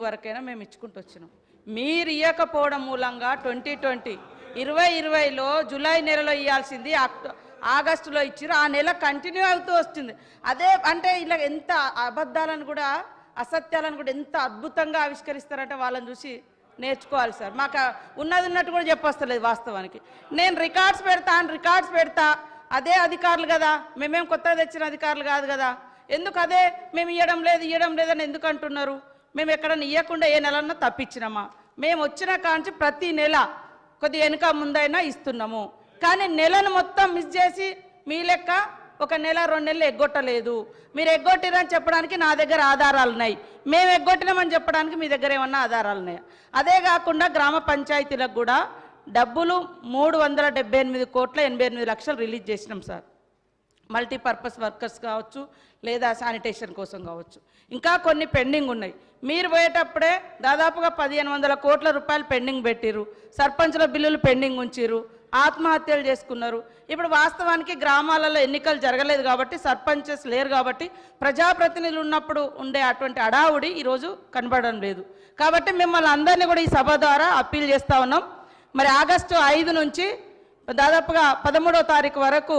వరకైనా మేము ఇచ్చుకుంటూ వచ్చినాం. మీరు ఇవ్వకపోవడం మూలంగా 2020లో జూలై నెలలో ఇవ్వాల్సింది ఆగస్టులో ఇచ్చారు. ఆ నెల కంటిన్యూ అవుతూ వస్తుంది. అదే అంటే ఇలా ఎంత అబద్ధాలను కూడా అసత్యాలను కూడా ఎంత అద్భుతంగా ఆవిష్కరిస్తారంటే వాళ్ళని చూసి నేర్చుకోవాలి సార్. మాకు ఉన్నది ఉన్నట్టు కూడా చెప్పొస్తలేదు వాస్తవానికి. నేను రికార్డ్స్ పెడతా అదే అధికారులు కదా, మేమేం కొత్తగా తెచ్చిన అధికారులు కాదు కదా, ఎందుకు అదే మేము ఇవ్వడం లేదని ఎందుకు అంటున్నారు? మేము ఎక్కడన్నా ఇవ్వకుండా ఏ నెలన్నా తప్పించినామా? మేము వచ్చిన కాంచి ప్రతి నెల కొద్ది వెనుక ముందైనా ఇస్తున్నాము. కానీ నెలను మొత్తం మిస్ చేసి మీ లెక్క ఒక నెల 2 నెలలు ఎగ్గొట్టలేదు. మీరు ఎగ్గొట్టిరని చెప్పడానికి నా దగ్గర ఆధారాలు ఉన్నాయి. మేము ఎగ్గొట్టినామని చెప్పడానికి మీ దగ్గర ఏమన్నా ఆధారాలు ఉన్నాయా? అదే కాకుండా గ్రామ పంచాయతీలకు కూడా డబ్బులు 378 కోట్ల 88 లక్షలు రిలీజ్ చేసినాం సార్. మల్టీపర్పస్ వర్కర్స్ కావచ్చు, లేదా శానిటేషన్ కోసం కావచ్చు. ఇంకా కొన్ని పెండింగ్ ఉన్నాయి. మీరు పోయేటప్పుడే దాదాపుగా 1500 కోట్ల రూపాయలు పెండింగ్ పెట్టిరు. సర్పంచుల బిల్లులు పెండింగ్ ఉంచిరు. ఆత్మహత్యలు చేసుకున్నారు. ఇప్పుడు వాస్తవానికి గ్రామాలలో ఎన్నికలు జరగలేదు కాబట్టి, సర్పంచెస్ లేరు కాబట్టి, ప్రజాప్రతినిధులు ఉన్నప్పుడు ఉండే అటువంటి అడావుడి ఈరోజు కనబడడం లేదు. కాబట్టి మిమ్మల్ని అందరినీ కూడా ఈ సభ ద్వారా అప్పీల్ చేస్తూ ఉన్నాం. మరి ఆగస్టు 5 నుంచి దాదాపుగా 13వ తారీఖు వరకు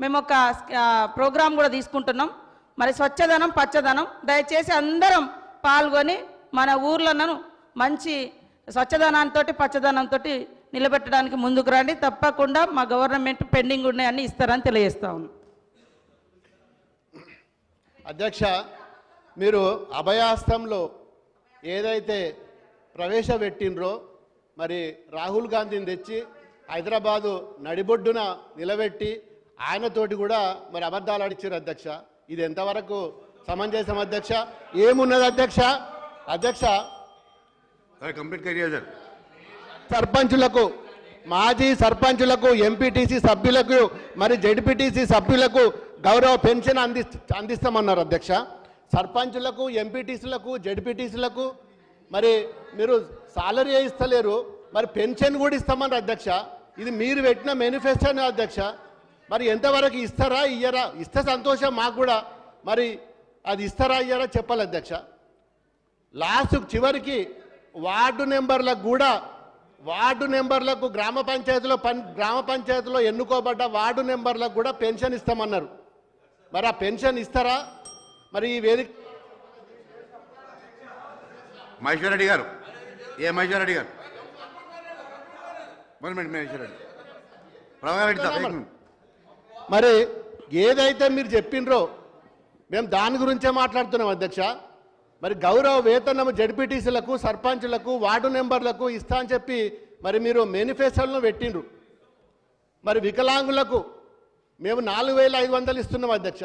మేము ఒక ప్రోగ్రాం కూడా తీసుకుంటున్నాం. మరి స్వచ్ఛదనం పచ్చదనం, దయచేసి అందరం పాల్గొని మన ఊర్లను మంచి స్వచ్ఛదనంతో పచ్చదనంతో నిలబెట్టడానికి ముందుకు రండి. తప్పకుండా మా గవర్నమెంట్ పెండింగ్ ఉన్నాయని ఇస్తారని తెలియజేస్తా ఉన్నాం. అధ్యక్ష, మీరు అభయాస్తంలో ఏదైతే ప్రవేశపెట్టినరో మరి రాహుల్ గాంధీని తెచ్చి హైదరాబాదు నడిబొడ్డున నిలబెట్టి ఆయనతోటి కూడా మరి అబద్ధాలు ఆడిచ్చారు అధ్యక్ష. ఇది ఎంతవరకు సమంజసం అధ్యక్ష? ఏమున్నది అధ్యక్ష? అధ్యక్ష, సర్పంచులకు, మాజీ సర్పంచులకు, ఎంపీటీసీ సభ్యులకు, మరి జెడ్పీటీసీ సభ్యులకు గౌరవ పెన్షన్ అందిస్తామన్నారు అధ్యక్ష. సర్పంచులకు, ఎంపీటీసీలకు, జెడ్పీటీసీలకు మరి మీరు సాలరీ ఇస్తలేరు, మరి పెన్షన్ కూడా ఇస్తామన్నారు అధ్యక్ష. ఇది మీరు పెట్టిన మేనిఫెస్టోనే అధ్యక్ష. మరి ఎంతవరకు ఇస్తారా ఇయ్యరా? ఇస్తే సంతోషం మాకు కూడా. మరి అది ఇస్తారా ఇయ్యరా చెప్పాలి అధ్యక్ష. లాస్ట్ చివరికి వార్డు నెంబర్లకు గ్రామ పంచాయతీలో ఎన్నుకోబడ్డ వార్డు నెంబర్లకు కూడా పెన్షన్ ఇస్తామన్నారు. మరి ఆ పెన్షన్ ఇస్తారా? మరి ఈ వేదిక మహేశ్వరరెడ్డి గారు, మహేశ్వరరెడ్డి గారు, మరి ఏదైతే మీరు చెప్పినరో మేము దాని గురించే మాట్లాడుతున్నాం అధ్యక్ష. మరి గౌరవ వేతనం జడ్పీటీసీలకు, సర్పంచులకు, వార్డు నెంబర్లకు ఇస్తా అని చెప్పి మరి మీరు మేనిఫెస్టోలను పెట్టిండ్రు. మరి వికలాంగులకు మేము 4500 ఇస్తున్నాం అధ్యక్ష.